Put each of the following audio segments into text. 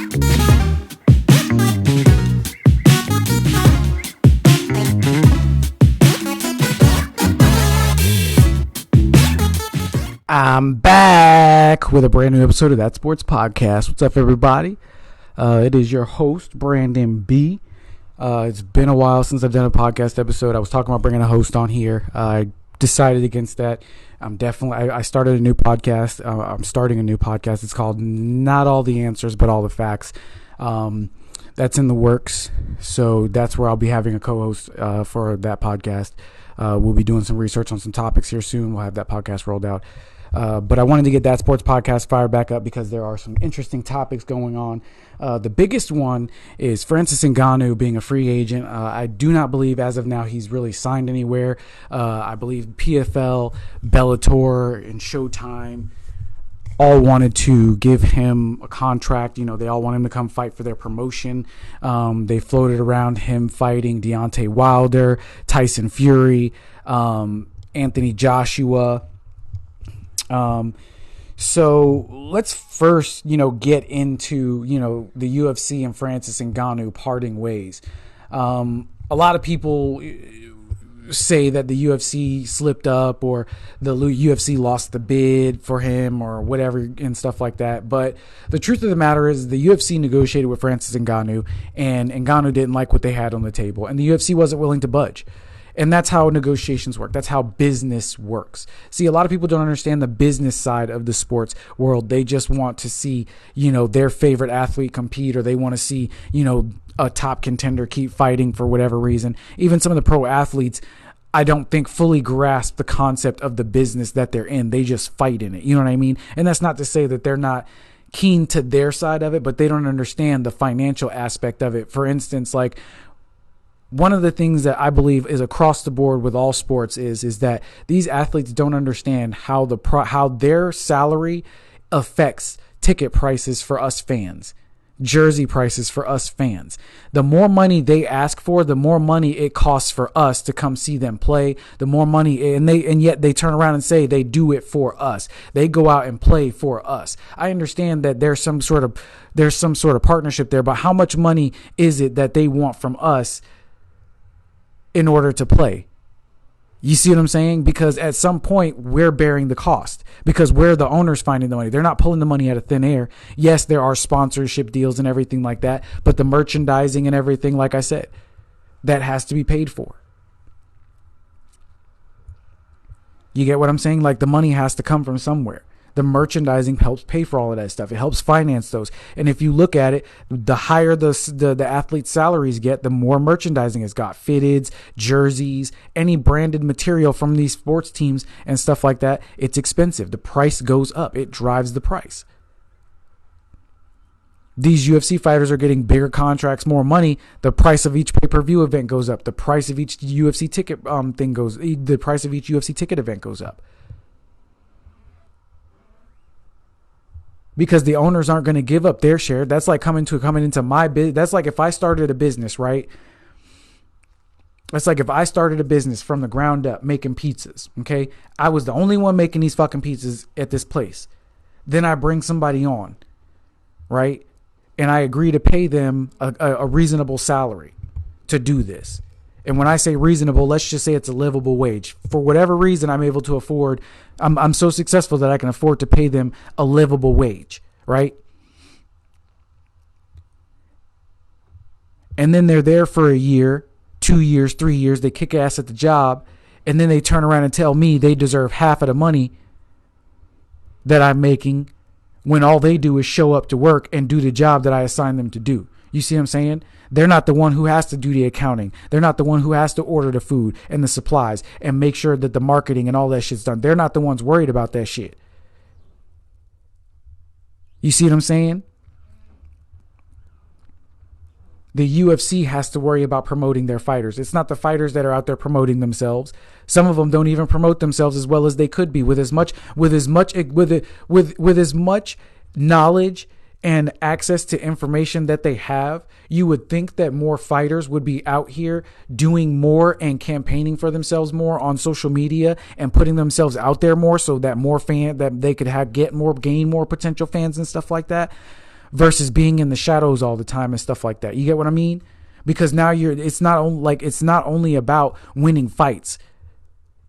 I'm back with a brand new episode of That Sports Podcast. What's up, everybody? It is your host, Brandon B. It's been a while since I've done a podcast episode. I was talking about bringing a host on here. I decided against that. I started a new podcast. I'm starting a new podcast. It's called Not All the Answers, but All the Facts. That's in the works. So that's where I'll be having a co-host for that podcast. We'll be doing some research on some topics here soon. We'll have that podcast rolled out. But I wanted to get That Sports Podcast fired back up because there are some interesting topics going on. The biggest one is Francis Ngannou being a free agent. I do not believe as of now he's really signed anywhere. I believe PFL, Bellator, and Showtime all wanted to give him a contract. You know, they all want him to come fight for their promotion. They floated around him fighting Deontay Wilder, Tyson Fury, Anthony Joshua. So let's first, get into, the UFC and Francis Ngannou parting ways. A lot of people say that the UFC slipped up or the UFC lost the bid for him or whatever and stuff like that. But the truth of the matter is the UFC negotiated with Francis Ngannou, and Ngannou didn't like what they had on the table, and the UFC wasn't willing to budge. And that's how negotiations work. That's how business works. See, a lot of people don't understand the business side of the sports world. They just want to see, their favorite athlete compete, or they want to see, a top contender keep fighting for whatever reason. Even some of the pro athletes, I don't think fully grasp the concept of the business that they're in. They just fight in it. You know what I mean? And that's not to say that they're not keen to their side of it, but they don't understand the financial aspect of it. For instance, like, one of the things that I believe is across the board with all sports is that these athletes don't understand how their salary affects ticket prices for us fans, jersey prices for us fans. The more money they ask for, the more money it costs for us to come see them play. The more money, and yet they turn around and say they do it for us. They go out and play for us. I understand that there's some sort of partnership there, but how much money is it that they want from us in order to play? You see what I'm saying? Because at some point we're bearing the cost because we're the owners finding the money. They're not pulling the money out of thin air. Yes, there are sponsorship deals and everything like that, but the merchandising and everything, like I said, that has to be paid for. You get what I'm saying? Like, the money has to come from somewhere. The merchandising helps pay for all of that stuff. It helps finance those. And if you look at it, the higher the athlete's salaries get, the more merchandising it's got. Fitteds, jerseys, any branded material from these sports teams and stuff like that, it's expensive. The price goes up. It drives the price. These UFC fighters are getting bigger contracts, more money. The price of each pay-per-view event goes up. The price of each UFC ticket the price of each UFC ticket event goes up. Because the owners aren't going to give up their share. That's like coming into my business. That's like if I started a business, right? That's like if I started a business from the ground up making pizzas, okay? I was the only one making these fucking pizzas at this place. Then I bring somebody on, right? And I agree to pay them a reasonable salary to do this. And when I say reasonable, let's just say it's a livable wage. For whatever reason, I'm able to afford, I'm so successful that I can afford to pay them a livable wage, right? And then they're there for a year, 2 years, 3 years. They kick ass at the job. And then they turn around and tell me they deserve half of the money that I'm making when all they do is show up to work and do the job that I assigned them to do. You see what I'm saying? They're not the one who has to do the accounting. They're not the one who has to order the food and the supplies and make sure that the marketing and all that shit's done. They're not the ones worried about that shit. You see what I'm saying? The UFC has to worry about promoting their fighters. It's not the fighters that are out there promoting themselves. Some of them don't even promote themselves as well as they could be with as much knowledge and access to information that they have. You would think that more fighters would be out here doing more and campaigning for themselves more on social media and putting themselves out there more so that more that they could gain more potential fans and stuff like that. versus being in the shadows all the time and stuff like that. You get what I mean? Because now it's not only about winning fights.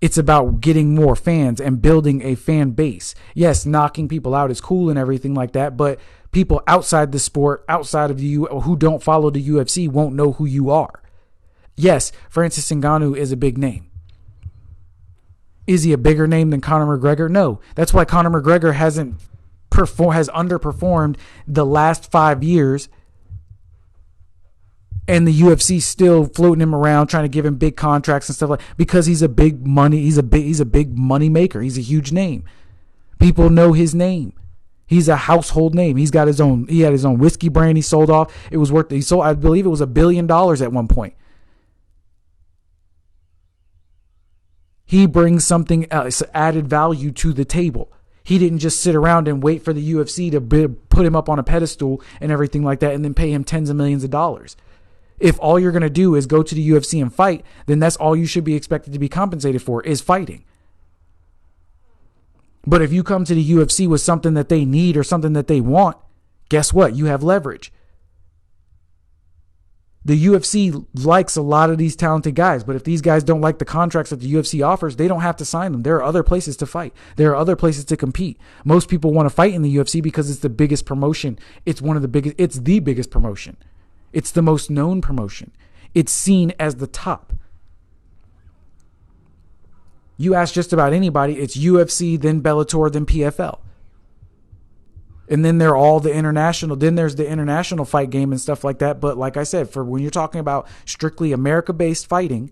It's about getting more fans and building a fan base. Yes, knocking people out is cool and everything like that, but people outside the sport, outside of you, who don't follow the UFC won't know who you are. Yes, Francis Ngannou is a big name. Is he a bigger name than Conor McGregor? No. That's why Conor McGregor has underperformed the last 5 years, and the UFC still floating him around, trying to give him big contracts and stuff like, because he's a big money money maker. He's a huge name. People know his name. He's a household name. He had his own whiskey brand he sold off. I believe it was $1 billion at one point. He brings something else, added value to the table. He didn't just sit around and wait for the UFC to put him up on a pedestal and everything like that and then pay him tens of millions of dollars. If all you're going to do is go to the UFC and fight, then that's all you should be expected to be compensated for, is fighting. But if you come to the UFC with something that they need or something that they want, guess what? You have leverage. The UFC likes a lot of these talented guys, but if these guys don't like the contracts that the UFC offers, they don't have to sign them. There are other places to fight. There are other places to compete. Most people want to fight in the UFC because it's the biggest promotion. It's the biggest promotion. It's the most known promotion. It's seen as the top. You ask just about anybody, it's UFC, then Bellator, then PFL. And then there's the international fight game and stuff like that. But like I said, for when you're talking about strictly America-based fighting,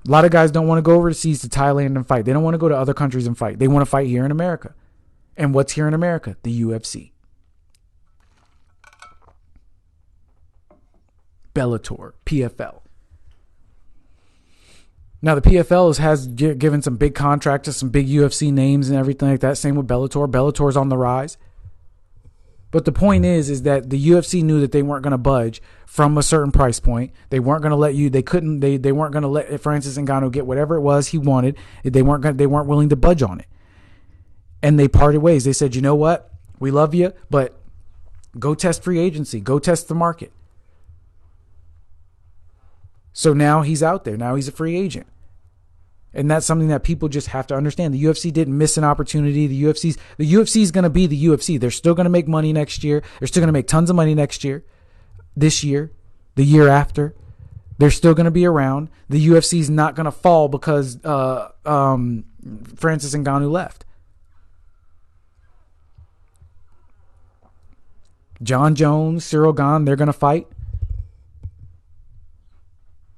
a lot of guys don't want to go overseas to Thailand and fight. They don't want to go to other countries and fight. They want to fight here in America. And what's here in America? The UFC. Bellator, PFL. Now, the PFL has given some big contracts to some big UFC names and everything like that. Same with Bellator. Bellator's on the rise. But the point is that the UFC knew that they weren't going to budge from a certain price point. They weren't going to let they weren't going to let Francis Ngannou get whatever it was he wanted. They weren't willing to budge on it. And they parted ways. They said, you know what? We love you, but go test free agency. Go test the market. So now he's out there. Now he's a free agent. And that's something that people just have to understand. The UFC didn't miss an opportunity. The UFC is going to be the UFC. They're still going to make money next year. They're still going to make tons of money next year, this year, the year after. They're still going to be around. The UFC is not going to fall because Francis Ngannou left. John Jones, Cyril Gane, they're going to fight.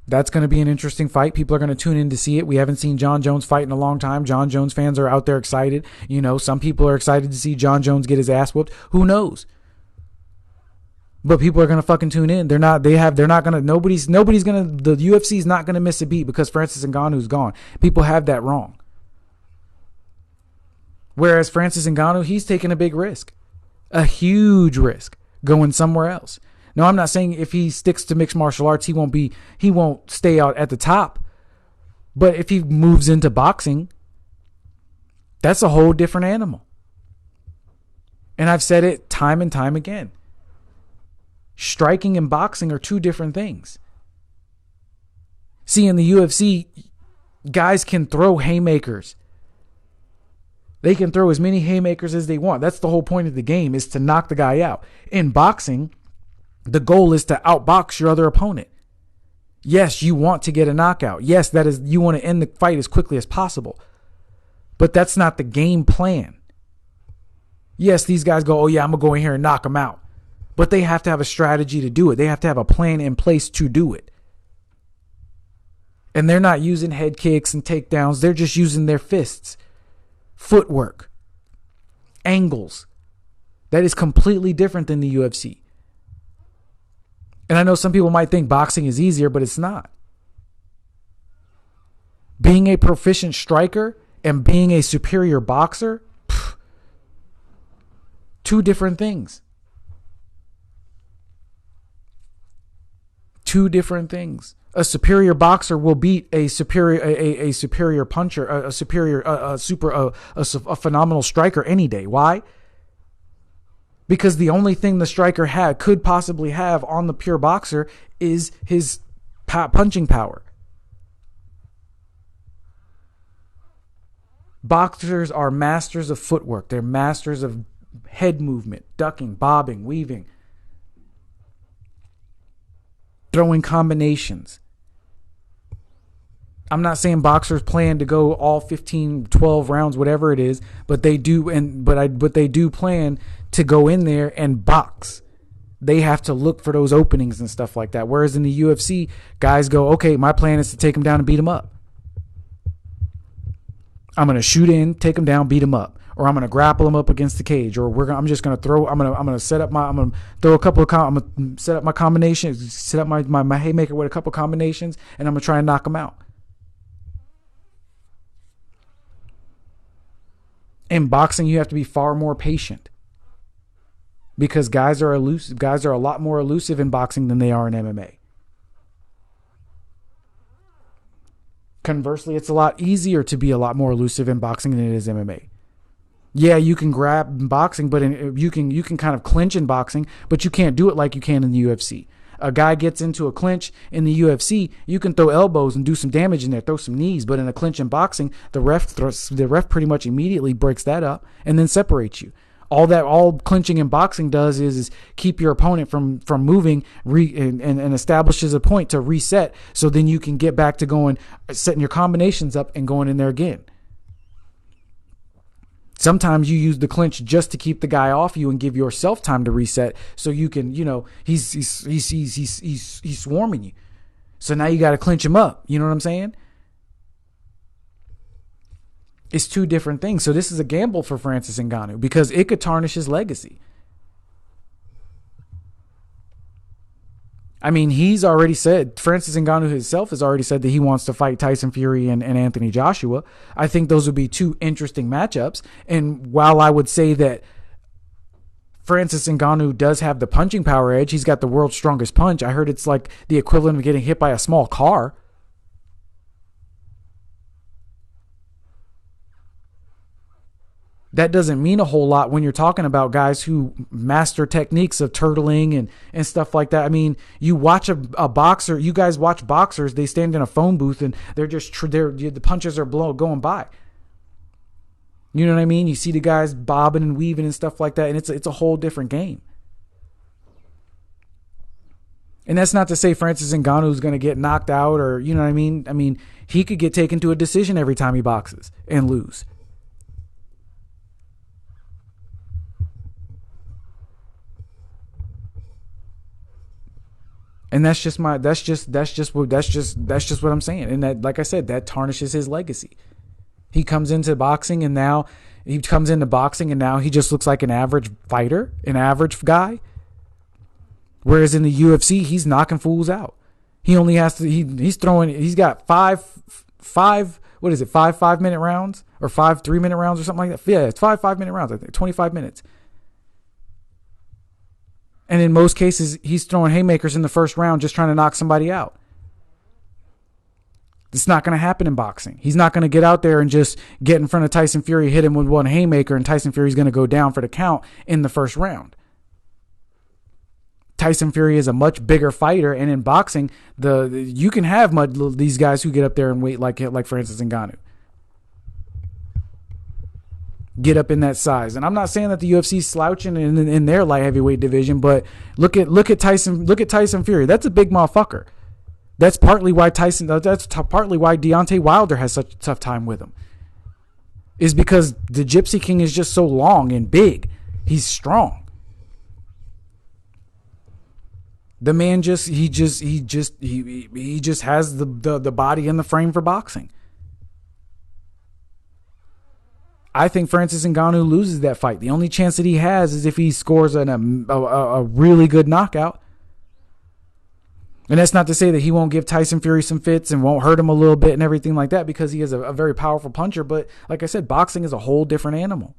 That's going to be an interesting fight. People are going to tune in to see it. We haven't seen John Jones fight in a long time. John Jones fans are out there excited. You know, some people are excited to see John Jones get his ass whooped. Who knows? But people are going to fucking tune in. The UFC is not going to miss a beat because Francis Ngannou's gone. People have that wrong. Whereas Francis Ngannou, he's taking a big risk. A huge risk going somewhere else. Now, I'm not saying if he sticks to mixed martial arts, he won't stay out at the top. But if he moves into boxing, that's a whole different animal. And I've said it time and time again. Striking and boxing are two different things. See, in the UFC, guys can throw haymakers. They can throw as many haymakers as they want. That's the whole point of the game, is to knock the guy out. In boxing, the goal is to outbox your other opponent. Yes, you want to get a knockout. Yes, you want to end the fight as quickly as possible. But that's not the game plan. Yes, these guys go, oh yeah, I'm going to go in here and knock them out. But they have to have a strategy to do it. They have to have a plan in place to do it. And they're not using head kicks and takedowns. They're just using their fists. Footwork. Angles. That is completely different than the UFC. And I know some people might think boxing is easier, but it's not. Being a proficient striker and being a superior boxer, two different things. Two different things. A superior boxer will beat a superior puncher, a phenomenal striker any day. Why? because the only thing the striker could possibly have on the pure boxer is his punching power. Boxers are masters of footwork. They're masters of head movement, ducking, bobbing, weaving, throwing combinations. I'm not saying boxers plan to go all 15, 12 rounds, whatever it is, but they do, but they do plan to go in there and box. They have to look for those openings and stuff like that. Whereas in the UFC, guys go, okay, my plan is to take him down and beat him up. I'm going to shoot in, take him down, beat him up, or I'm going to grapple him up against the cage, or I'm just going to throw. I'm going to set up my. I'm going to throw a couple of. I'm going to set up my combinations. Set up my haymaker with a couple of combinations, and I'm going to try and knock him out. In boxing, you have to be far more patient because guys are elusive. Guys are a lot more elusive in boxing than they are in MMA. Conversely, it's a lot easier to be a lot more elusive in boxing than it is MMA. Yeah, you can grab in boxing, but you can kind of clinch in boxing, but you can't do it like you can in the UFC. A guy gets into a clinch in the UFC, you can throw elbows and do some damage in there, throw some knees, but in a clinch in boxing, the ref pretty much immediately breaks that up and then separates you. All clinching in boxing does is keep your opponent from moving and establishes a point to reset, so then you can get back to going, setting your combinations up and going in there again. Sometimes you use the clinch just to keep the guy off you and give yourself time to reset, so you can, he's swarming you. So now you got to clinch him up. You know what I'm saying? It's two different things. So this is a gamble for Francis Ngannou because it could tarnish his legacy. I mean, Francis Ngannou himself has already said that he wants to fight Tyson Fury and Anthony Joshua. I think those would be two interesting matchups. And while I would say that Francis Ngannou does have the punching power edge, he's got the world's strongest punch. I heard it's like the equivalent of getting hit by a small car. That doesn't mean a whole lot when you're talking about guys who master techniques of turtling and stuff like that. I mean, you watch a boxer, you guys watch boxers, they stand in a phone booth and the punches are going by. You know what I mean? You see the guys bobbing and weaving and stuff like that, and it's a whole different game. And that's not to say Francis Ngannou is going to get knocked out or, you know what I mean? I mean, he could get taken to a decision every time he boxes and lose. And that's just what I'm saying. And that, like I said, that tarnishes his legacy. He comes into boxing and now he just looks like an average fighter, an average guy. Whereas in the UFC, he's knocking fools out. He only has to, he's got five 5-minute rounds or 5 3-minute rounds or something like that. Yeah, it's 5-minute rounds, I think, 25 minutes. And in most cases, he's throwing haymakers in the first round just trying to knock somebody out. It's not going to happen in boxing. He's not going to get out there and just get in front of Tyson Fury, hit him with one haymaker, and Tyson Fury's going to go down for the count in the first round. Tyson Fury is a much bigger fighter, and in boxing, you can have these guys who get up there and wait like Francis Ngannou. Get up in that size. And I'm not saying that the UFC's slouching in their light heavyweight division, but look at Tyson Fury. That's a big motherfucker. That's partly why Deontay Wilder has such a tough time with him. Is because the Gypsy King is just so long and big. He's strong. The man just has the body and the frame for boxing. I think Francis Ngannou loses that fight. The only chance that he has is if he scores a really good knockout. And that's not to say that he won't give Tyson Fury some fits and won't hurt him a little bit and everything like that, because he is a very powerful puncher. But like I said, boxing is a whole different animal.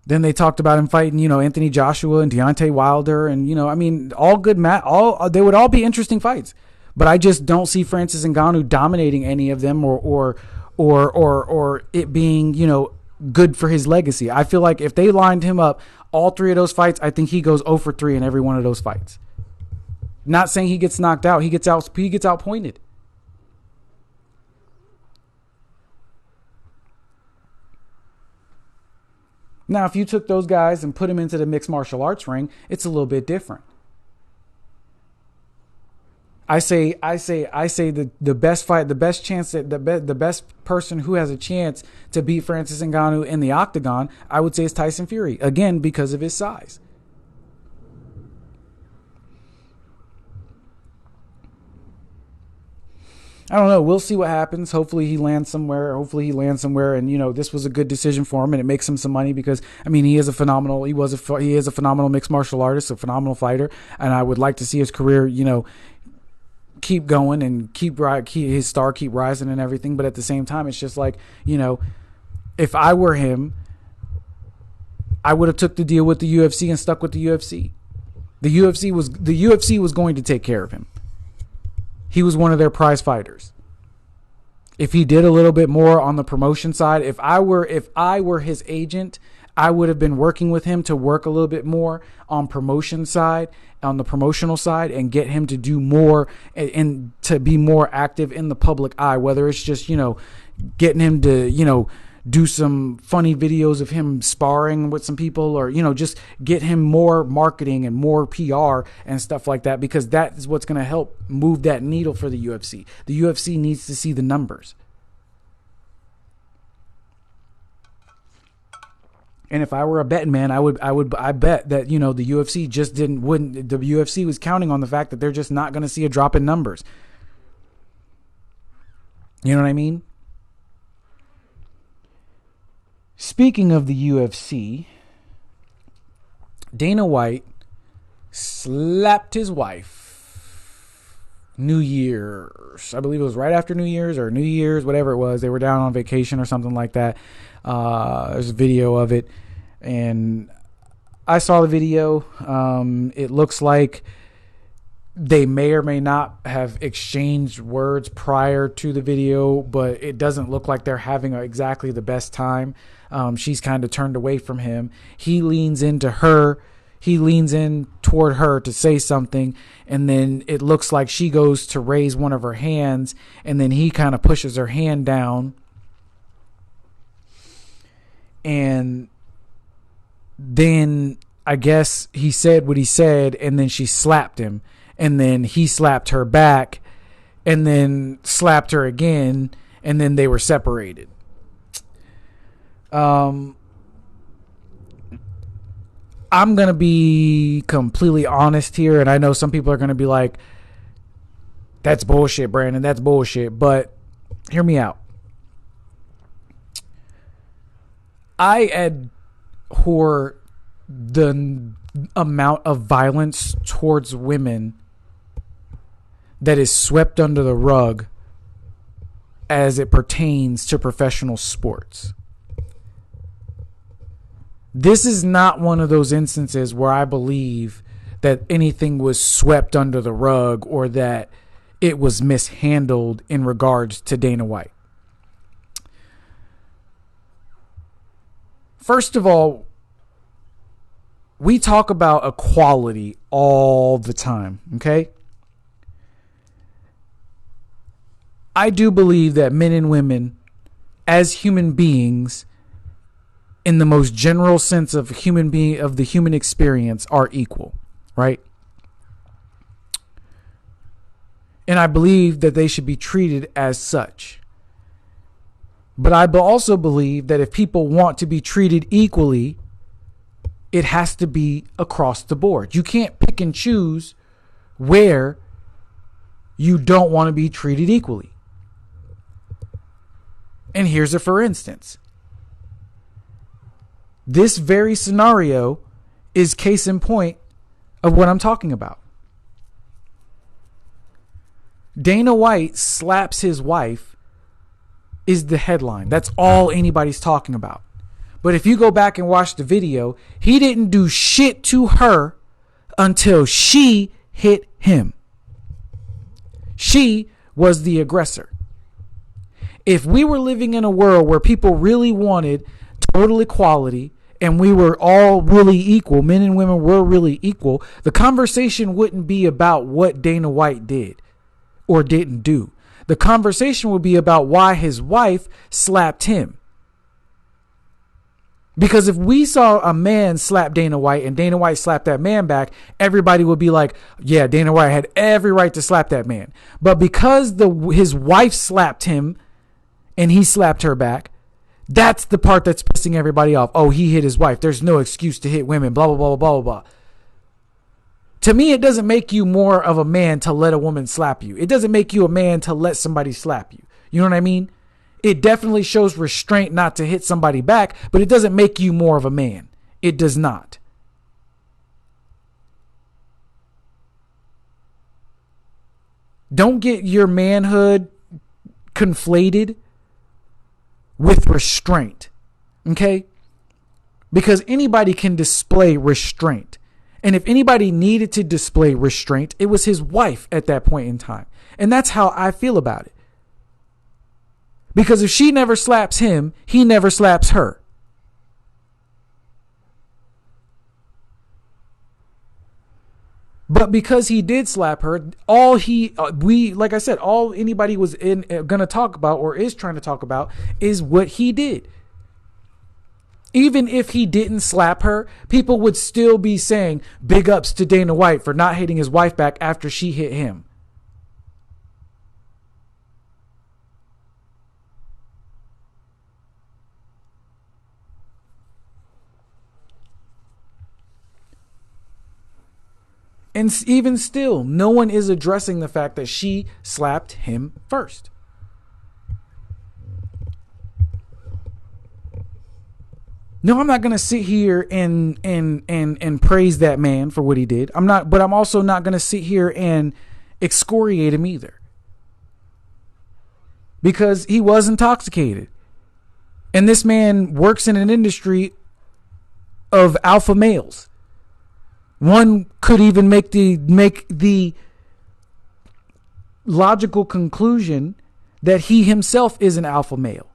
Then they talked about him fighting, Anthony Joshua and Deontay Wilder, and all good they would all be interesting fights. But I just don't see Francis Ngannou dominating any of them, or it being, good for his legacy. I feel like if they lined him up all 3 of those fights, I think he goes 0 for 3 in every one of those fights. Not saying he gets knocked out. He gets outpointed. Now, if you took those guys and put them into the mixed martial arts ring, it's a little bit different. I say the best fight, the best chance, the best person who has a chance to beat Francis Ngannou in the octagon, I would say is Tyson Fury, again because of his size. I don't know. We'll see what happens. Hopefully he lands somewhere. And, this was a good decision for him, and it makes him some money because, he is a phenomenal mixed martial artist, a phenomenal fighter. And I would like to see his career, keep going and keep his star keep rising and everything. But at the same time, it's just like, if I were him, I would have took the deal with the UFC and stuck with the UFC. The UFC was going to take care of him. He was one of their prize fighters. If he did a little bit more on the promotion side, if I were his agent, I would have been working with him to work a little bit more on promotion side, on the promotional side, and get him to do more and to be more active in the public eye, whether it's just, getting him to, do some funny videos of him sparring with some people, or, just get him more marketing and more PR and stuff like that, because that is what's going to help move that needle for the UFC. The UFC needs to see the numbers. And if I were a betting man, I bet that, the UFC just the UFC was counting on the fact that they're just not going to see a drop in numbers. You know what I mean? Speaking of the UFC, Dana White slapped his wife New Year's. I believe it was right after New Year's or New Year's, whatever it was. They were down on vacation or something like that. There's a video of it, and I saw the video. It looks like they may or may not have exchanged words prior to the video, but it doesn't look like they're having exactly the best time. She's kind of turned away from him. He leans in toward her to say something, and then it looks like she goes to raise one of her hands, and then he kind of pushes her hand down, and then I guess he said what he said, and then she slapped him, and then he slapped her back, and then slapped her again, and then they were separated. I'm going to be completely honest here, and I know some people are going to be like, that's bullshit, Brandon, that's bullshit, but hear me out. I abhor the amount of violence towards women that is swept under the rug as it pertains to professional sports. This is not one of those instances where I believe that anything was swept under the rug or that it was mishandled in regards to Dana White. First of all, we talk about equality all the time, okay? I do believe that men and women, as human beings, in the most general sense of the human experience, are equal, right? And I believe that they should be treated as such. But I also believe that if people want to be treated equally, it has to be across the board. You can't pick and choose where you don't want to be treated equally. And here's a for instance. This very scenario is case in point of what I'm talking about. Dana White slaps his wife is the headline. That's all anybody's talking about. But if you go back and watch the video, he didn't do shit to her until she hit him. She was the aggressor. If we were living in a world where people really wanted total equality and we were all really equal, men and women were really equal, the conversation wouldn't be about what Dana White did or didn't do. The conversation would be about why his wife slapped him. Because if we saw a man slap Dana White and Dana White slapped that man back, everybody would be like, yeah, Dana White had every right to slap that man. But because his wife slapped him and he slapped her back, that's the part that's pissing everybody off. Oh, he hit his wife. There's no excuse to hit women, blah, blah, blah, blah, blah, blah. To me, it doesn't make you more of a man to let a woman slap you. It doesn't make you a man to let somebody slap you. You know what I mean? It definitely shows restraint not to hit somebody back, but it doesn't make you more of a man. It does not. Don't get your manhood conflated with restraint. Okay? Because anybody can display restraint. And if anybody needed to display restraint, it was his wife at that point in time. And that's how I feel about it. Because if she never slaps him, he never slaps her. But because he did slap her, all anybody was gonna talk about or is trying to talk about is what he did. Even if he didn't slap her, people would still be saying big ups to Dana White for not hitting his wife back after she hit him. And even still, no one is addressing the fact that she slapped him first. No, I'm not going to sit here and praise that man for what he did. But I'm also not going to sit here and excoriate him either. Because he was intoxicated. And this man works in an industry of alpha males. One could even make the logical conclusion that he himself is an alpha male.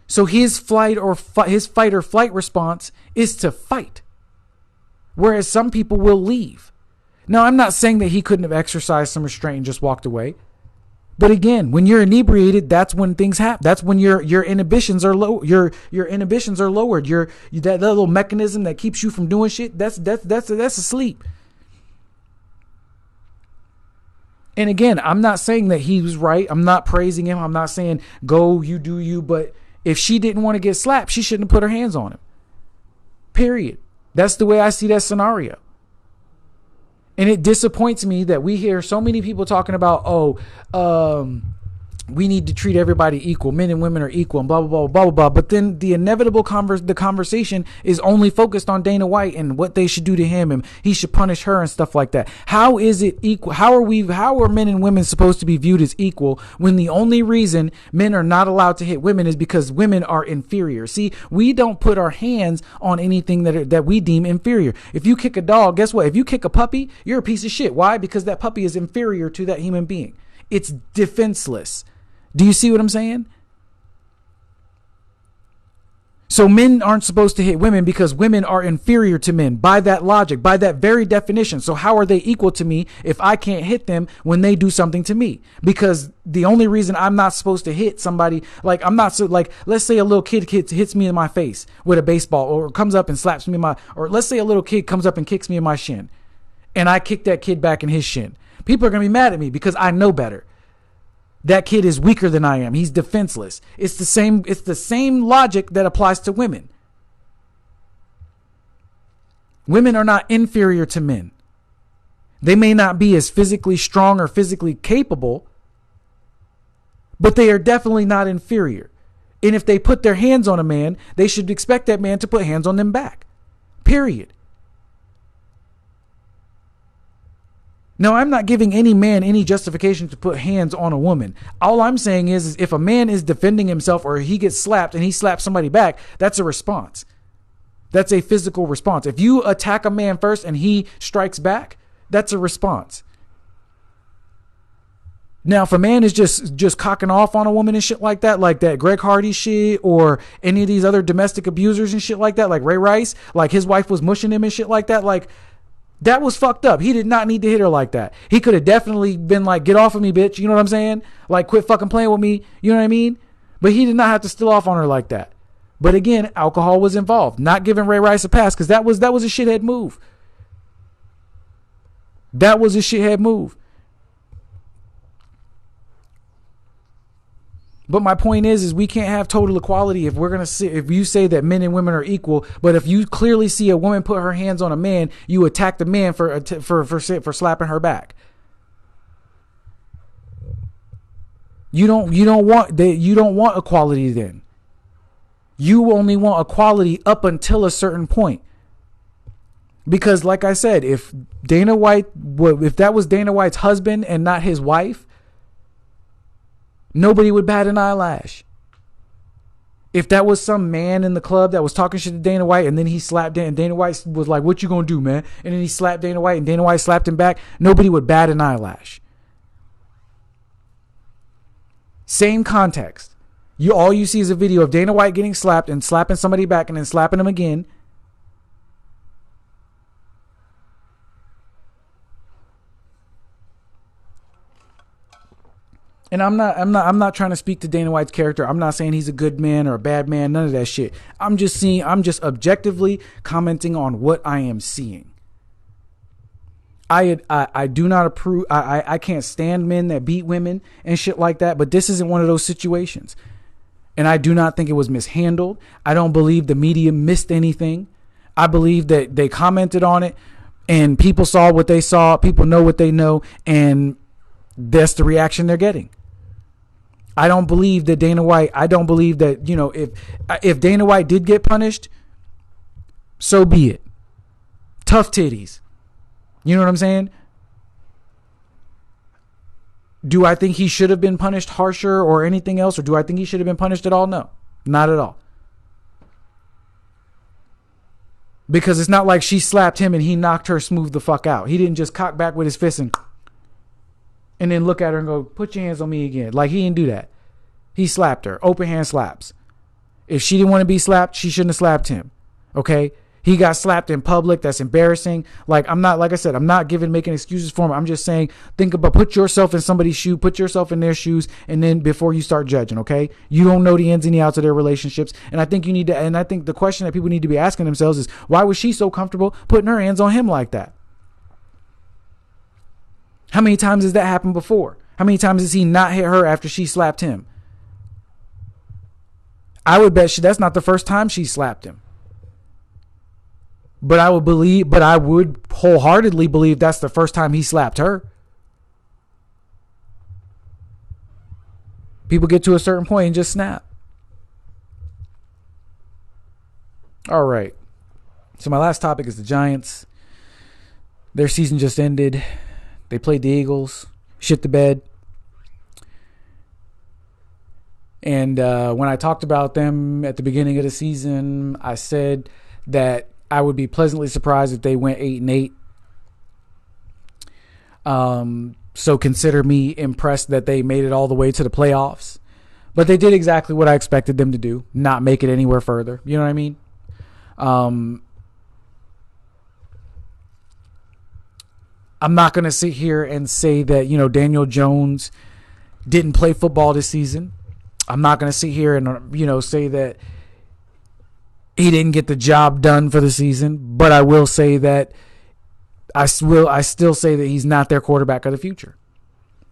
So his fight or flight response is to fight. Whereas some people will leave. Now, I'm not saying that he couldn't have exercised some restraint and just walked away. But again, when you're inebriated, that's when things happen. That's when your inhibitions are low. Your inhibitions are lowered. That little mechanism that keeps you from doing shit, that's asleep. And again, I'm not saying that he was right. I'm not praising him. I'm not saying go, you do you. But if she didn't want to get slapped, she shouldn't have put her hands on him. Period. That's the way I see that scenario. And it disappoints me that we hear so many people talking about, we need to treat everybody equal. Men and women are equal and blah, blah, blah, blah, blah, blah. But then the inevitable the conversation is only focused on Dana White and what they should do to him and he should punish her and stuff like that. How is it equal? How are men and women supposed to be viewed as equal when the only reason men are not allowed to hit women is because women are inferior? See, we don't put our hands on anything that we deem inferior. If you kick a dog, guess what? If you kick a puppy, you're a piece of shit. Why? Because that puppy is inferior to that human being. It's defenseless. Do you see what I'm saying? So men aren't supposed to hit women because women are inferior to men by that logic, by that very definition. So how are they equal to me if I can't hit them when they do something to me? Because the only reason I'm not supposed to hit somebody, let's say a little kid hits me in my face with a baseball or comes up and slaps me or let's say a little kid comes up and kicks me in my shin and I kick that kid back in his shin. People are going to be mad at me because I know better. That kid is weaker than I am. He's defenseless. It's the same logic that applies to women. Women are not inferior to men. They may not be as physically strong or physically capable, but they are definitely not inferior. And if they put their hands on a man, they should expect that man to put hands on them back. Period. Now, I'm not giving any man any justification to put hands on a woman. All I'm saying is if a man is defending himself or he gets slapped and he slaps somebody back, that's a response. That's a physical response. If you attack a man first and he strikes back, that's a response. Now, if a man is just cocking off on a woman and shit like that Greg Hardy shit, or any of these other domestic abusers and shit like that, like Ray Rice, like his wife was mushing him and shit like that, like that was fucked up. He did not need to hit her like that. He could have definitely been like, get off of me, bitch. You know what I'm saying? Like, quit fucking playing with me. You know what I mean? But he did not have to steal off on her like that. But again, alcohol was involved. Not giving Ray Rice a pass, because that was a shithead move. That was a shithead move. But my point is we can't have total equality if we're gonna see, if you say that men and women are equal, but if you clearly see a woman put her hands on a man, you attack the man for slapping her back. You don't want equality then. You only want equality up until a certain point. Because like I said, if that was Dana White's husband and not his wife, nobody would bat an eyelash. If that was some man in the club that was talking shit to Dana White and then he slapped Dana, and Dana White was like, what you gonna do, man? And then he slapped Dana White and Dana White slapped him back, nobody would bat an eyelash. Same context. All you see is a video of Dana White getting slapped and slapping somebody back and then slapping him again. And I'm not trying to speak to Dana White's character. I'm not saying he's a good man or a bad man, none of that shit. I'm just objectively commenting on what I am seeing. I do not approve. I can't stand men that beat women and shit like that, but this isn't one of those situations. And I do not think it was mishandled. I don't believe the media missed anything. I believe that they commented on it and people saw what they saw. People know what they know, and that's the reaction they're getting. I don't believe that Dana White, if Dana White did get punished, so be it. Tough titties. You know what I'm saying? Do I think he should have been punished harsher or anything else? Or do I think he should have been punished at all? No, not at all. Because it's not like she slapped him and he knocked her smooth the fuck out. He didn't just cock back with his fist and then look at her and go, put your hands on me again. Like, he didn't do that. He slapped her. Open hand slaps. If she didn't want to be slapped, she shouldn't have slapped him. Okay? He got slapped in public. That's embarrassing. Like I'm not making excuses for him. I'm just saying, put yourself in somebody's shoe, put yourself in their shoes, and then before you start judging, okay? You don't know the ins and the outs of their relationships. And I think the question that people need to be asking themselves is, why was she so comfortable putting her hands on him like that? How many times has that happened before? How many times has he not hit her after she slapped him? I would bet that's not the first time she slapped him. But I would wholeheartedly believe that's the first time he slapped her. People get to a certain point and just snap. All right. So my last topic is the Giants. Their season just ended. They played the Eagles, shit the bed. And when I talked about them at the beginning of the season, I said that I would be pleasantly surprised if they went 8-8. So consider me impressed that they made it all the way to the playoffs. But they did exactly what I expected them to do, not make it anywhere further. You know what I mean? I'm not going to sit here and say that, Daniel Jones didn't play football this season. I'm not going to sit here and, say that he didn't get the job done for the season. But I will say that I still say that he's not their quarterback of the future.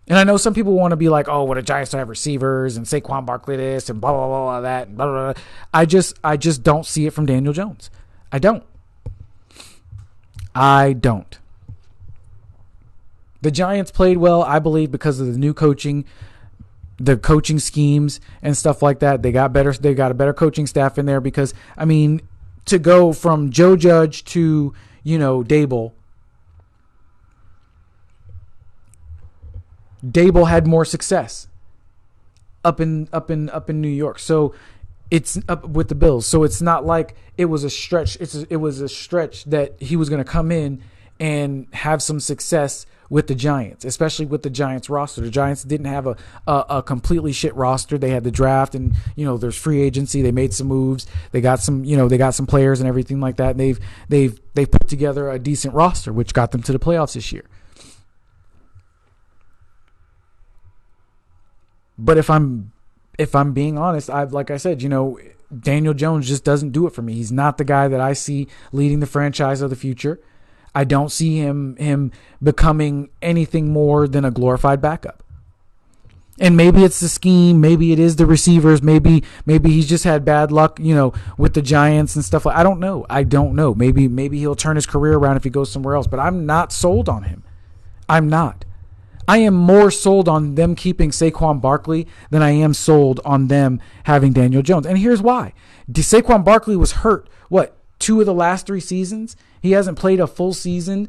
And I know some people want to be like, oh, well, the Giants don't have receivers and Saquon Barkley this and blah, blah, blah, blah, that. And blah, blah, blah. I just don't see it from Daniel Jones. I don't. The Giants played well, I believe, because of the new coaching, the coaching schemes and stuff like that. They got better. They got a better coaching staff in there because, to go from Joe Judge to, Dable had more success up in New York. So it's up with the Bills. So it's not like it was a stretch. It was a stretch that he was going to come in and have some success with the Giants, especially with the Giants roster. The Giants didn't have a completely shit roster. They had the draft, and there's free agency. They made some moves. They got some players and everything like that. And they've put together a decent roster, which got them to the playoffs this year. But if I'm being honest, like I said, Daniel Jones just doesn't do it for me. He's not the guy that I see leading the franchise of the future. I don't see him becoming anything more than a glorified backup. And maybe it's the scheme, maybe it is the receivers, maybe he's just had bad luck, with the Giants and stuff like. I don't know. Maybe he'll turn his career around if he goes somewhere else, but I'm not sold on him. I'm not. I am more sold on them keeping Saquon Barkley than I am sold on them having Daniel Jones. And here's why. Saquon Barkley was hurt, 2 of the last 3 seasons? He hasn't played a full season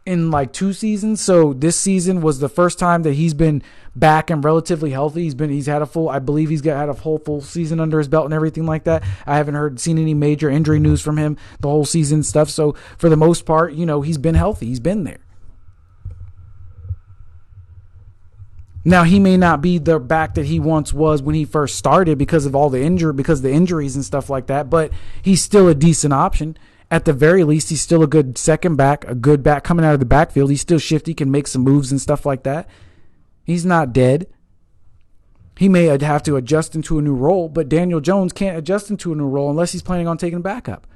in 2 seasons. So this season was the first time that he's been back and relatively healthy. He's had a full, I believe had a full season under his belt and everything like that. I haven't seen any major injury news from him the whole season stuff. So for the most part, he's been healthy. He's been there. Now, he may not be the back that he once was when he first started because of the injuries and stuff like that, but he's still a decent option. At the very least, he's still a good second back, a good back coming out of the backfield. He's still shifty, can make some moves and stuff like that. He's not dead. He may have to adjust into a new role, but Daniel Jones can't adjust into a new role unless he's planning on taking a backup,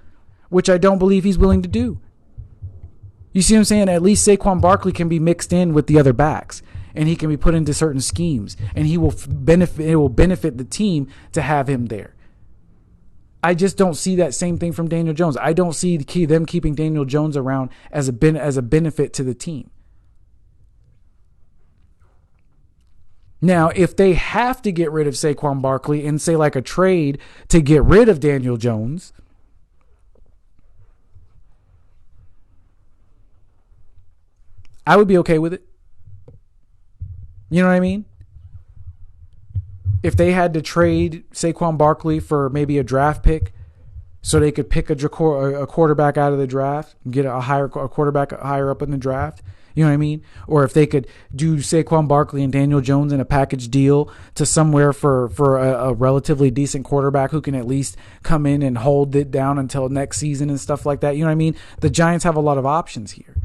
which I don't believe he's willing to do. You see what I'm saying? At least Saquon Barkley can be mixed in with the other backs, and he can be put into certain schemes, and it will benefit the team to have him there. I just don't see that same thing from Daniel Jones. I don't see them keeping Daniel Jones around as a benefit to the team. Now, if they have to get rid of Saquon Barkley and say a trade to get rid of Daniel Jones, I would be okay with it. You know what I mean? If they had to trade Saquon Barkley for maybe a draft pick so they could pick a quarterback out of the draft, get a quarterback higher up in the draft, you know what I mean? Or if they could do Saquon Barkley and Daniel Jones in a package deal to somewhere for a relatively decent quarterback who can at least come in and hold it down until next season and stuff like that. You know what I mean? The Giants have a lot of options here.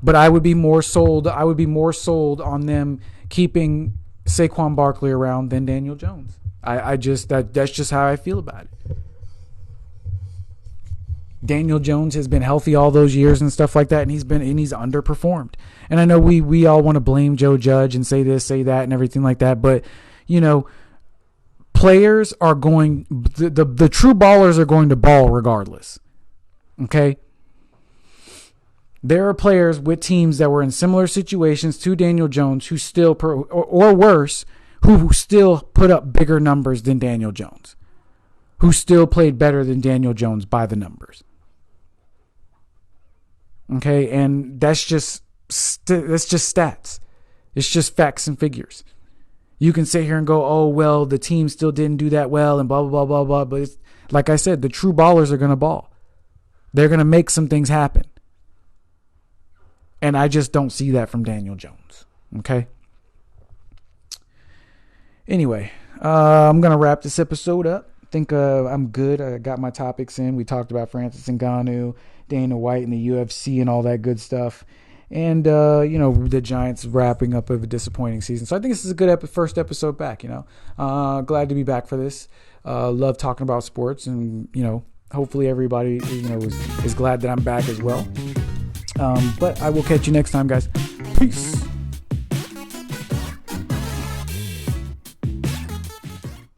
But I would be more sold on them keeping Saquon Barkley around than Daniel Jones. That's just how I feel about it. Daniel Jones has been healthy all those years and stuff like that, and he's underperformed. And I know we all want to blame Joe Judge and say this, say that, and everything like that, but players are going the true ballers are going to ball regardless. Okay? There are players with teams that were in similar situations to Daniel Jones who still, or worse, who still put up bigger numbers than Daniel Jones, who still played better than Daniel Jones by the numbers. Okay, and that's just stats. It's just facts and figures. You can sit here and go, oh, well, the team still didn't do that well and blah, blah, blah, blah, blah. But it's, like I said, the true ballers are going to ball. They're going to make some things happen. And I just don't see that from Daniel Jones. Okay? Anyway, I'm going to wrap this episode up. I think I'm good. I got my topics in. We talked about Francis Ngannou, Dana White, and the UFC and all that good stuff. And, the Giants wrapping up of a disappointing season. So I think this is a good first episode back, Glad to be back for this. Love talking about sports. And, hopefully everybody, is glad that I'm back as well. But I will catch you next time, guys. Peace.